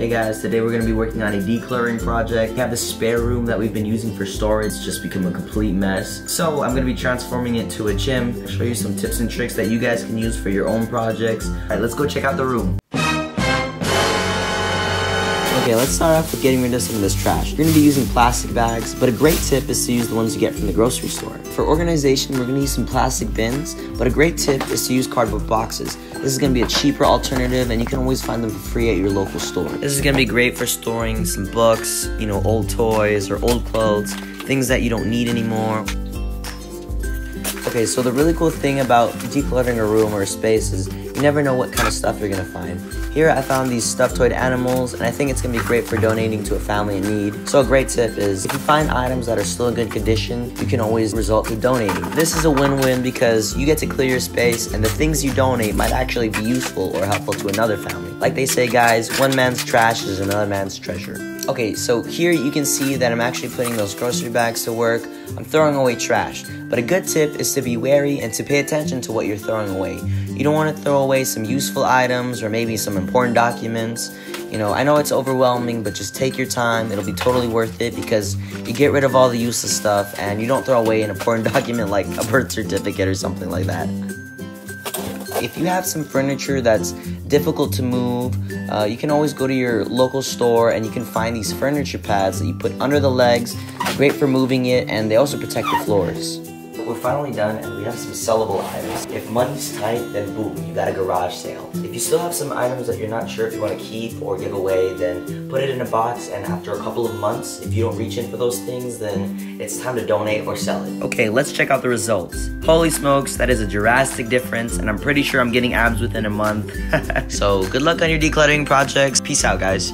Hey guys, today we're going to be working on a decluttering project. We have the spare room that we've been using for storage. It's just become a complete mess. So I'm going to be transforming it to a gym. I'll show you some tips and tricks that you guys can use for your own projects. Alright, let's go check out the room. Okay, let's start off with getting rid of some of this trash. You're going to be using plastic bags, but a great tip is to use the ones you get from the grocery store. For organization, we're going to use some plastic bins, but a great tip is to use cardboard boxes. This is going to be a cheaper alternative, and you can always find them for free at your local store. This is going to be great for storing some books, old toys or old clothes, things that you don't need anymore. Okay, so the really cool thing about decluttering a room or a space is you never know what kind of stuff you're going to find. Here I found these stuffed toy animals, and I think it's going to be great for donating to a family in need. So a great tip is, if you find items that are still in good condition, you can always resort to donating. This is a win-win because you get to clear your space, and the things you donate might actually be useful or helpful to another family. Like they say, guys, one man's trash is another man's treasure. Okay, so here you can see that I'm actually putting those grocery bags to work. I'm throwing away trash, but a good tip is to be wary and to pay attention to what you're throwing away. You don't want to throw away some useful items or maybe some important documents. I know it's overwhelming, but just take your time. It'll be totally worth it because you get rid of all the useless stuff and you don't throw away an important document like a birth certificate or something like that. If you have some furniture that's difficult to move, you can always go to your local store and you can find these furniture pads that you put under the legs. Great for moving it, and they also protect the floors. We're finally done, and we have some sellable items. If money's tight, then boom, you got a garage sale. If you still have some items that you're not sure if you want to keep or give away, then put it in a box, and after a couple of months, if you don't reach in for those things, then it's time to donate or sell it. Okay, let's check out the results. Holy smokes, that is a drastic difference, and I'm pretty sure I'm getting abs within a month. So good luck on your decluttering projects. Peace out, guys.